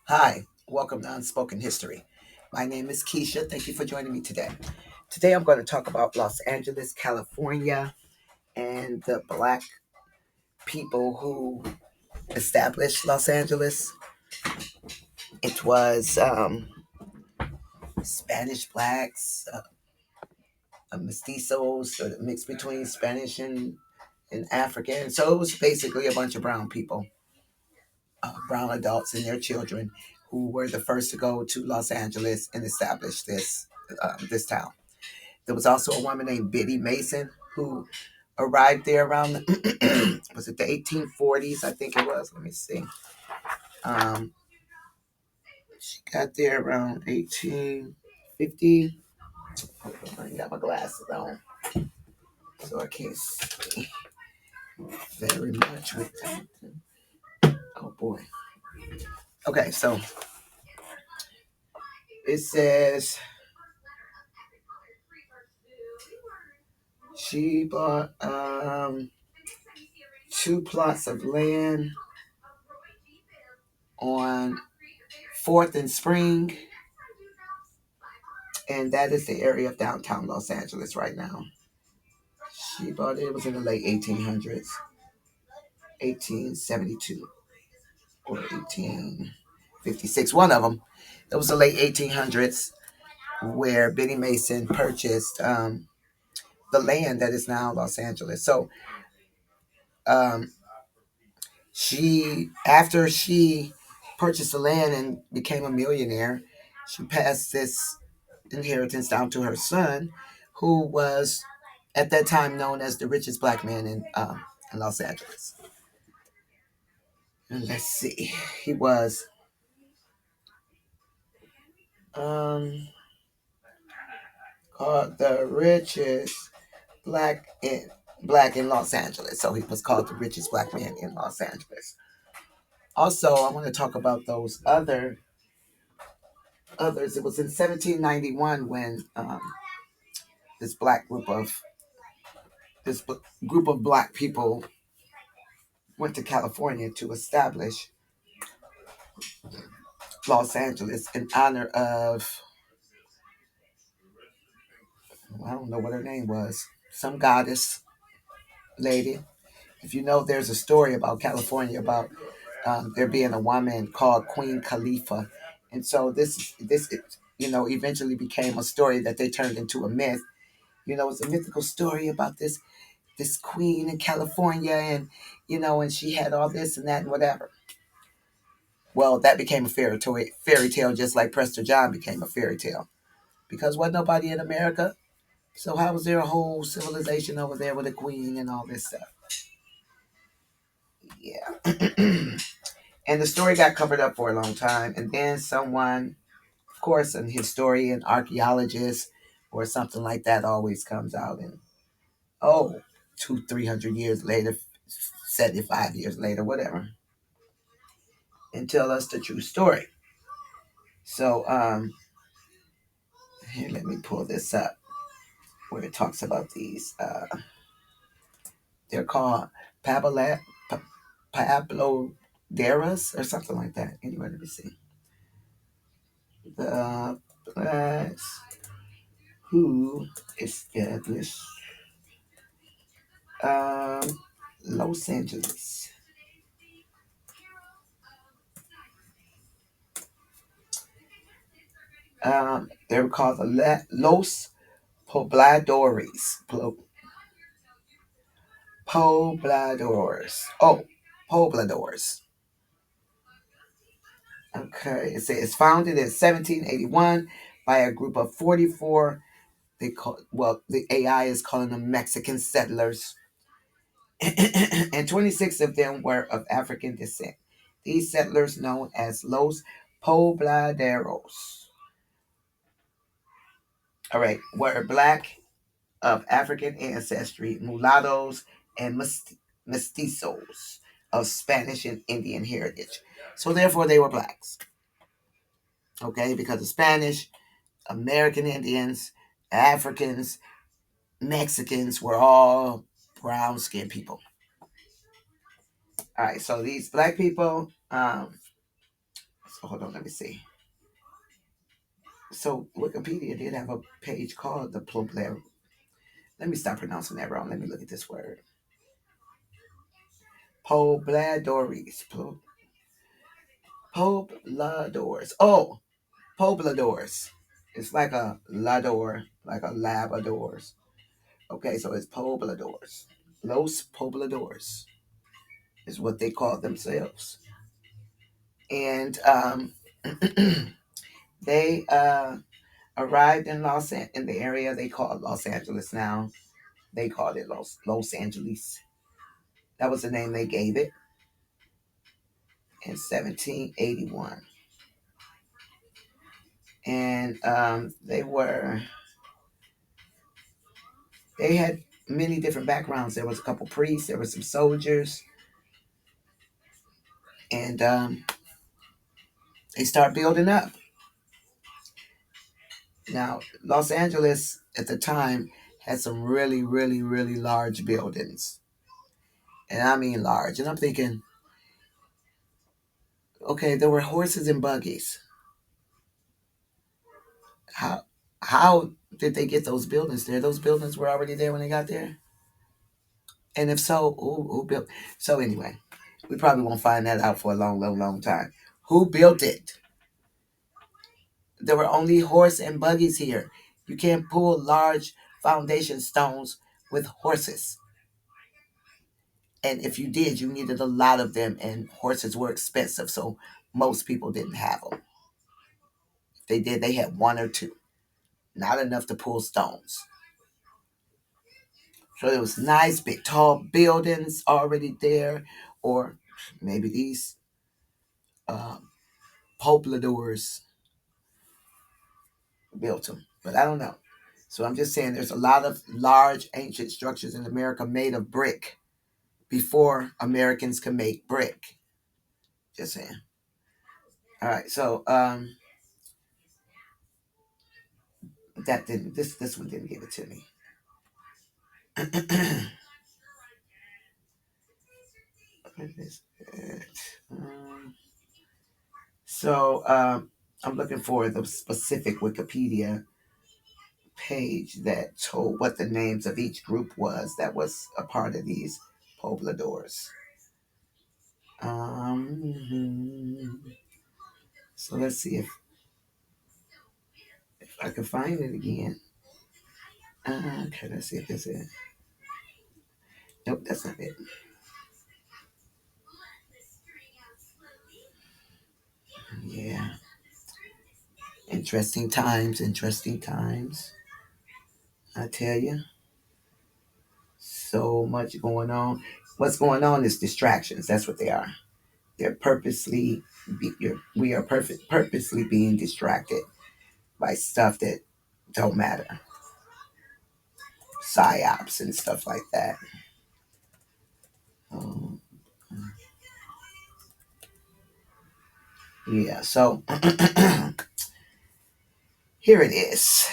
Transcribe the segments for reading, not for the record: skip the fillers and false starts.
Hi, welcome to Unspoken History. My name is Keisha. Thank you for joining me today. Today I'm going to talk about Los Angeles, California, and the black people who established Los Angeles. It was Spanish blacks, mestizos, a mix between Spanish and African. So it was basically a bunch of brown people, brown adults and their children, who were the first to go to Los Angeles and establish this town. There was also a woman named Biddy Mason who arrived there around was it the 1840s? I think it was. Let me see. Um, she got there around 1850. Hold on, I got my glasses on, so I can't see very much with them. Oh boy. Okay, so it says she bought two plots of land on Fourth and Spring, and that is the area of downtown Los Angeles right now. She bought it. It was in the late 1800s, 1872 or 1856. One of them. It was the late 1800s where Biddy Mason purchased the land that is now Los Angeles. So um, after she purchased the land and became a millionaire, she passed this inheritance down to her son, who was at that time known as the richest black man in Los Angeles. And let's see, he was um, called the richest black in Los Angeles. So he was called the richest black man in Los Angeles. Also, I want to talk about those others. It was in 1791 when this black group of this group of black people went to California to establish Los Angeles in honor of, I don't know what her name was, some goddess lady. If you know, there's a story about California about there being a woman called Queen Khalifa, and so this eventually became a story that they turned into a myth. It's a mythical story about this queen in California, and and she had all this and that and whatever. Well, that became a fairy tale, just like Prester John became a fairy tale, because wasn't nobody in America. So how was there a whole civilization over there with a queen and all this stuff? Yeah. And the story got covered up for a long time. And then someone, of course, an historian, archaeologist, or something like that always comes out and, oh, 300 years later, 75 years later, whatever, and tell us the true story. So, here, let me pull this up where it talks about these. They're called Pablo, Pabloderas or something like that. Anyway, let me see. The blacks who established um, Los Angeles. They were called the Los Pobladores. Pobladores. Oh, Pobladores. Okay, it says founded in 1781 by a group of 44. The AI is calling them Mexican settlers, and 26 of them were of African descent. These settlers, known as Los Pobladeros, all right, were black of African ancestry, mulattoes, and mestizos of Spanish and Indian heritage. So therefore, they were blacks. Okay, because of Spanish, American Indians, Africans, Mexicans were all brown skinned people. All right, so these black people, So hold on, let me see. So Wikipedia did have a page called the Pobladores. Let me stop pronouncing that wrong. Let me look at this word. Pobladores. Pobladores. Oh, Pobladores. It's like a Lador, like a Labradors. Okay, so it's Pobladores. Los Pobladores is what they call themselves. And they arrived in in the area they call Los Angeles now. They called it Los Angeles. That was the name they gave it in 1781. And they had many different backgrounds. There was a couple priests, there were some soldiers, and they start building up. Now, Los Angeles at the time had some really, really, really large buildings, and I mean large. And I'm thinking, okay, there were horses and buggies. How how did they get those buildings there? Those buildings were already there when they got there. And if so, who built? So anyway, we probably won't find that out for a long, long, long time. Who built it? There were only horse and buggies here. You can't pull large foundation stones with horses. And if you did, you needed a lot of them, and horses were expensive, so most people didn't have them. If they did, they had one or two, not enough to pull stones. So there was nice, big, tall buildings already there, or maybe these um, pobladors built them, but I don't know. So I'm just saying there's a lot of large ancient structures in America made of brick before Americans could make brick. Just saying. All right, so that didn't this one didn't give it to me. What is it? Um, so I'm looking for the specific Wikipedia page that told what the names of each group was that was a part of these pobladors. So let's see if I can find it again. Okay, let's see if this is it. Nope, that's not it. Yeah, interesting times, interesting times. I tell you, so much going on. What's going on is distractions. That's what they are. They're we are purposely being distracted by stuff that don't matter, psyops and stuff like that. Um, yeah, so here it is,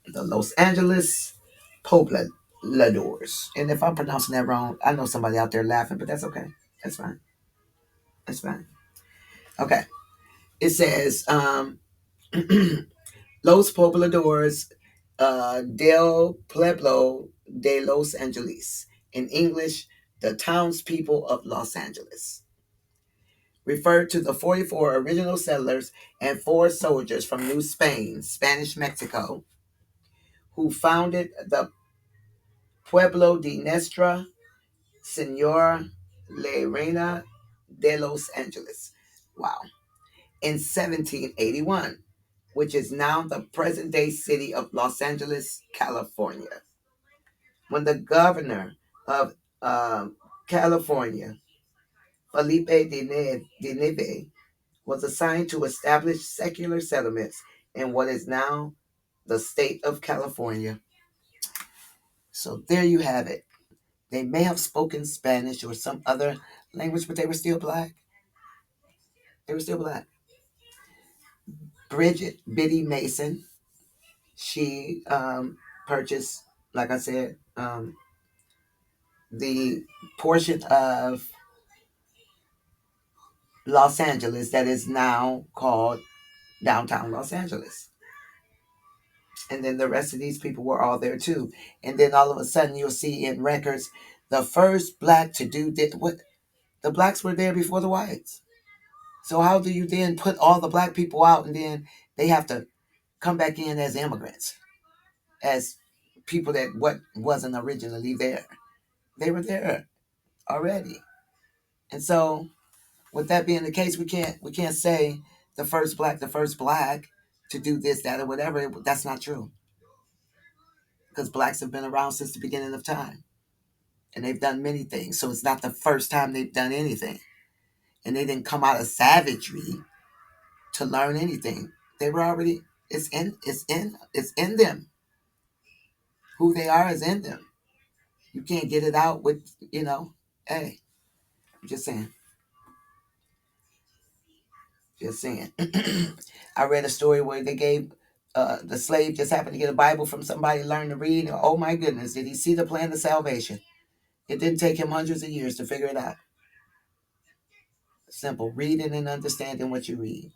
the Los Angeles Pobladores. And if I'm pronouncing that wrong, I know somebody out there laughing, but that's okay. That's fine. That's fine. Okay. It says Los Pobladores del Pueblo de Los Angeles. In English, the townspeople of Los Angeles. Referred to the 44 original settlers and four soldiers from New Spain, Spanish Mexico, who founded the Pueblo de Nuestra Senora La Reina de Los Angeles. Wow. In 1781, which is now the present day city of Los Angeles, California. When the governor of California, Felipe de Neve, was assigned to establish secular settlements in what is now the state of California. So there you have it. They may have spoken Spanish or some other language, but they were still black. They were still black. Bridget Biddy Mason, she purchased, like I said, the portion of Los Angeles that is now called downtown Los Angeles. And then the rest of these people were all there too. And then all of a sudden you'll see in records the first black to do this. What, the blacks were there before the whites. So how do you then put all the black people out and then they have to come back in as immigrants, as people that what wasn't originally there? They were there already. And so with that being the case, we can't say the first black to do this, that, or whatever. That's not true. Because blacks have been around since the beginning of time. And they've done many things. So it's not the first time they've done anything. And they didn't come out of savagery to learn anything. They were already it's in them. Who they are is in them. You can't get it out with, hey, I'm just saying. Just saying. I read a story where they gave the slave just happened to get a Bible from somebody, learn to read. Oh my goodness, did he see the plan of salvation? It didn't take him hundreds of years to figure it out. Simple. Reading and understanding what you read.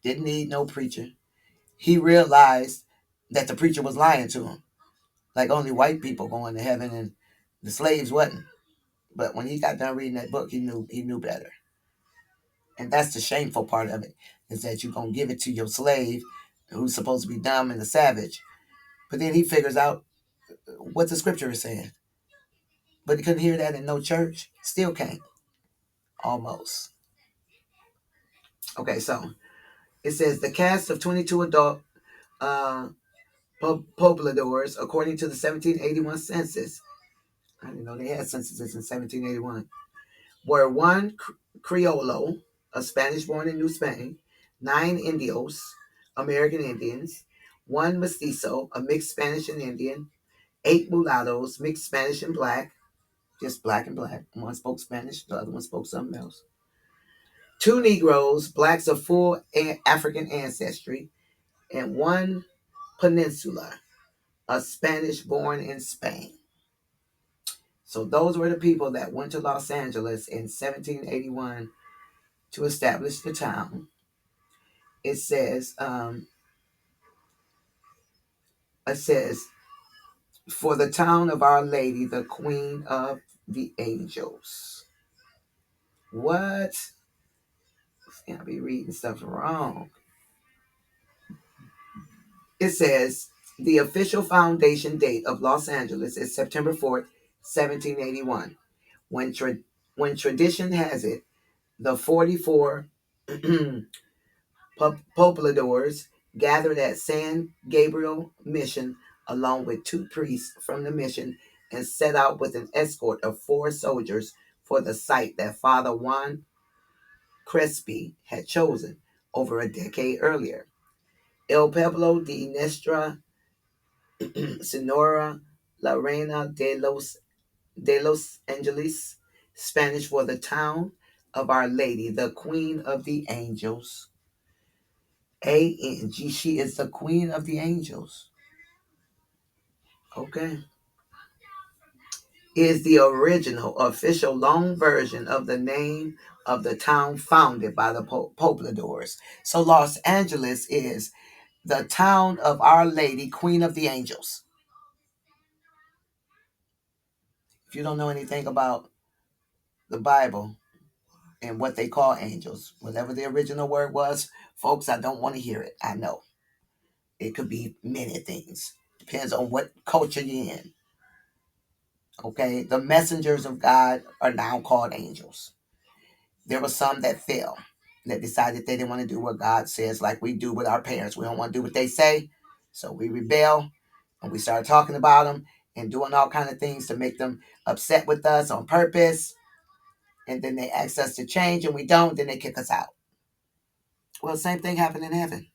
Didn't need no preacher. He realized that the preacher was lying to him. Like only white people going to heaven and the slaves wasn't. But when he got done reading that book, he knew better. And that's the shameful part of it, is that you're gonna give it to your slave who's supposed to be dumb and a savage. But then he figures out what the scripture is saying. But he couldn't hear that in no church. Still can't. Almost. Okay, so it says the cast of 22 adult uh, pobladores, according to the 1781 census. I didn't know they had censuses in 1781. Were one Criollo, a Spanish born in New Spain, 9 Indios, American Indians, 1 Mestizo, a mixed Spanish and Indian, 8 mulattoes, mixed Spanish and black, just black and black. One spoke Spanish, the other one spoke something else. 2 Negroes, blacks of full African ancestry, and 1 Peninsula, a Spanish born in Spain. So those were the people that went to Los Angeles in 1781 to establish the town. It says, for the town of Our Lady, the Queen of the Angels. What? I'll be reading stuff wrong. It says the official foundation date of Los Angeles is September 4th, 1781. When tradition has it, the 44 pobladores gathered at San Gabriel Mission along with 2 priests from the mission and set out with an escort of 4 soldiers for the site that Father Juan Crespi had chosen over a decade earlier. El Pueblo de Nuestra Senora La Reina de los Angeles, Spanish for the town of Our Lady, the Queen of the Angels. A-N-G. She is the Queen of the Angels. Okay. Is the original official long version of the name of the town founded by the Pobladores. So Los Angeles is the town of Our Lady, Queen of the Angels. If you don't know anything about the Bible and what they call angels, whatever the original word was, folks, I don't want to hear it. I know. It could be many things. Depends on what culture you're in. Okay, the messengers of God are now called angels. There were some that fell, that decided they didn't want to do what God says, like we do with our parents. We don't want to do what they say, so we rebel and we start talking about them and doing all kind of things to make them upset with us on purpose. And then they ask us to change, and we don't. Then they kick us out. Well, same thing happened in heaven.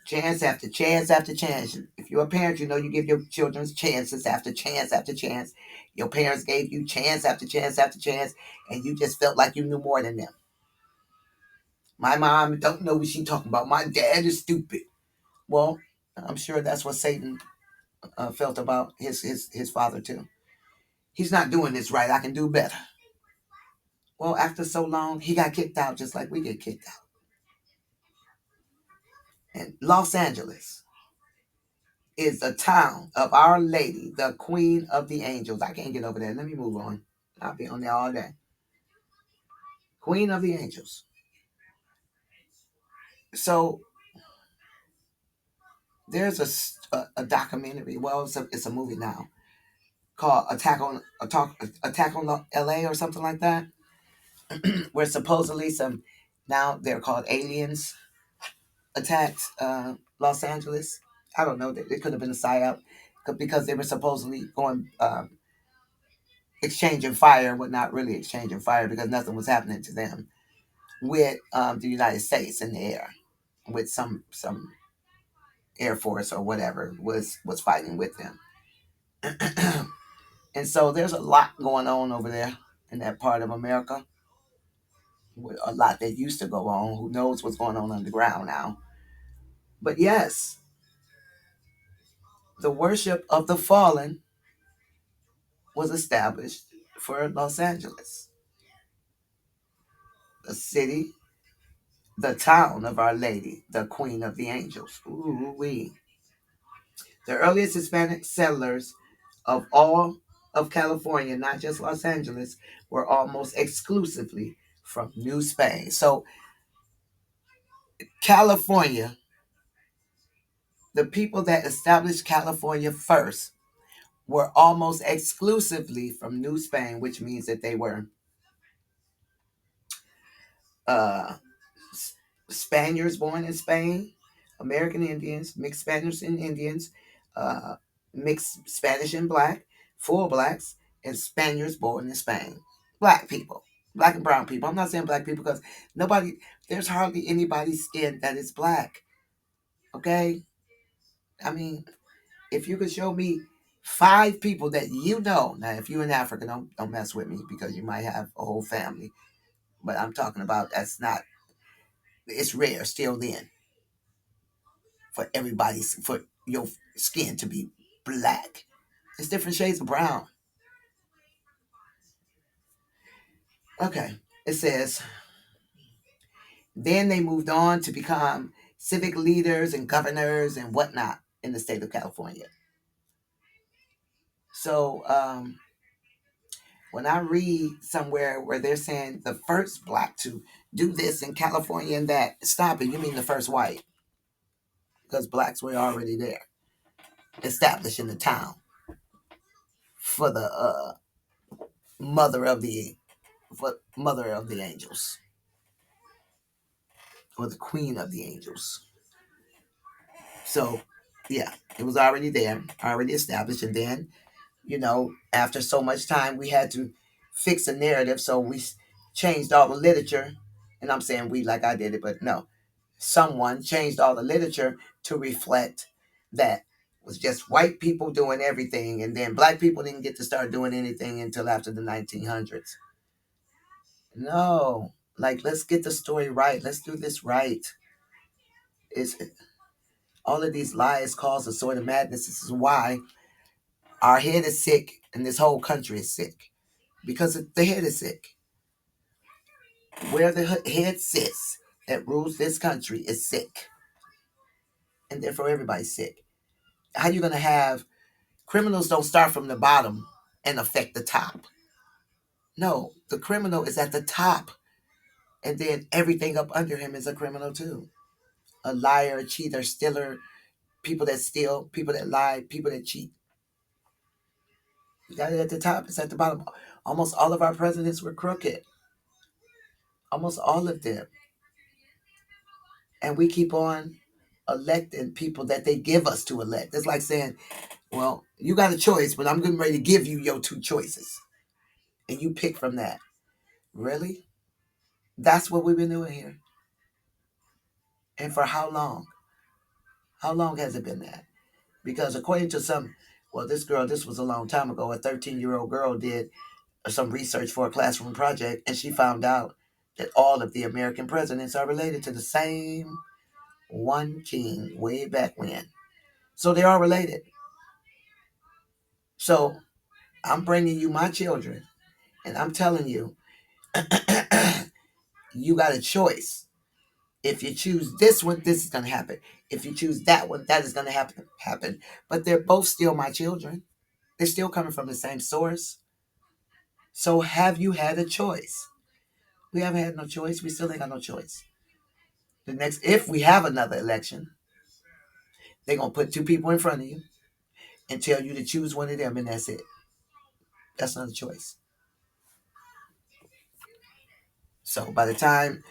Chance after chance after chance. If you're a parent, you know you give your children chances after chance after chance. Your parents gave you chance after chance after chance, and you just felt like you knew more than them. My mom don't know what she talking about. My dad is stupid. Well, I'm sure that's what Satan felt about his father too. He's not doing this right. I can do better. Well, after so long, he got kicked out just like we get kicked out. And Los Angeles is a town of Our Lady, the Queen of the Angels. I can't get over there. Let me move on. I'll be on there all day. Queen of the Angels. So there's a documentary. Well, it's a movie now called Attack on L.A. or something like that, where supposedly some now they're called aliens attacked Los Angeles. I don't know. It could have been a psyop because they were supposedly going exchanging fire, but not really exchanging fire because nothing was happening to them with the United States in the air, with some Air Force or whatever was fighting with them. And so there's a lot going on over there in that part of America. A lot that used to go on. Who knows what's going on underground now? But yes, the worship of the fallen was established for Los Angeles, the city, the town of Our Lady, the Queen of the Angels. Ooh wee. The earliest Hispanic settlers of all of California, not just Los Angeles, were almost exclusively from New Spain. So California, the people that established California first were almost exclusively from New Spain, which means that they were uh, Spaniards born in Spain, American Indians, mixed Spanish and Indians, uh, mixed Spanish and black, full blacks, and Spaniards born in Spain. Black people, black and brown people. I'm not saying black people because nobody, there's hardly anybody's skin that is black. Okay? I mean, if you could show me five people that you know, now if you're in Africa, don't mess with me because you might have a whole family. But I'm talking about that's not, it's rare still then for everybody's for your skin to be black. It's different shades of brown. Okay. It says then they moved on to become civic leaders and governors and whatnot in the state of California. So when I read somewhere where they're saying the first black to do this in California and that, stop it. You mean the first white? Because blacks were already there, established in the town for the mother of the mother of the angels or the queen of the angels. So, yeah, it was already there, already established. And then, after so much time, we had to fix a narrative. So we changed all the literature. And I'm saying we like I did it, but no, someone changed all the literature to reflect that it was just white people doing everything. And then black people didn't get to start doing anything until after the 1900s. No, like, let's get the story right. Let's do this right. It's all of these lies cause a sort of madness. This is why our head is sick and this whole country is sick because the head is sick. Where the head sits that rules this country is sick, and therefore everybody's sick. How you gonna have criminals don't start from the bottom and affect the top? No, the criminal is at the top, and then everything up under him is a criminal too. A liar, a cheater, stealer, people that steal, people that lie, people that cheat. You got it at the top, it's at the bottom. Almost all of our presidents were crooked. Almost all of them. And we keep on electing people that they give us to elect. It's like saying, well, you got a choice, but I'm getting ready to give you your two choices. And you pick from that. Really? That's what we've been doing here. And for how long? How long has it been that? Because according to this was a long time ago, a 13-year-old girl did some research for a classroom project, and she found out that all of the American presidents are related to the same one king way back when. So they are related. So I'm bringing you my children, and I'm telling you, You got a choice. If you choose this one, this is going to happen. If you choose that one, that is going to happen. But they're both still my children. They're still coming from the same source. So have you had a choice? We haven't had no choice. We still ain't got no choice. If we have another election, they're going to put two people in front of you and tell you to choose one of them, and that's it. That's not a choice. So by the time,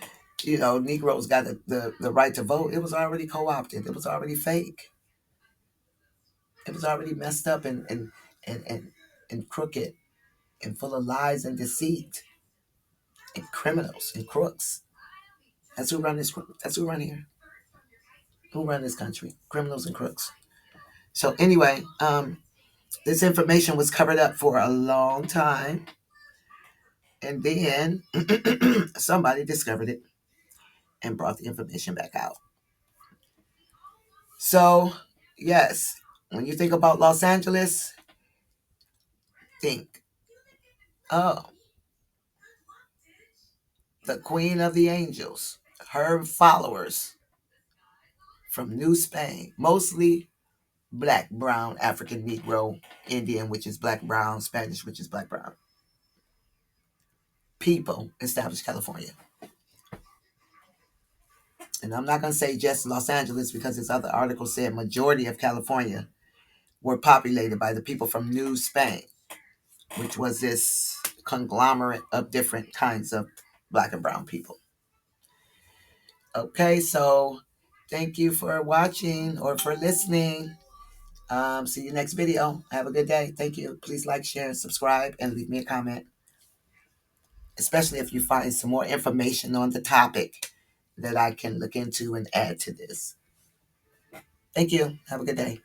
Negroes got the right to vote, it was already co-opted. It was already fake. It was already messed up and, and, and crooked and full of lies and deceit and criminals and crooks. That's who run this. That's who run here. Who run this country? Criminals and crooks. So anyway, this information was covered up for a long time, and then somebody discovered it and brought the information back out. So yes, when you think about Los Angeles, think, oh, the Queen of the Angels, her followers from New Spain, mostly black, brown, African, Negro, Indian, which is black, brown, Spanish, which is black, brown. People established California. And I'm not going to say just Los Angeles because this other article said majority of California were populated by the people from New Spain, which was this conglomerate of different kinds of black and brown people. Okay, so thank you for watching or for listening. See you next video. Have a good day. Thank you. Please like, share, and subscribe, and leave me a comment, especially if you find some more information on the topic that I can look into and add to this. Thank you. Have a good day.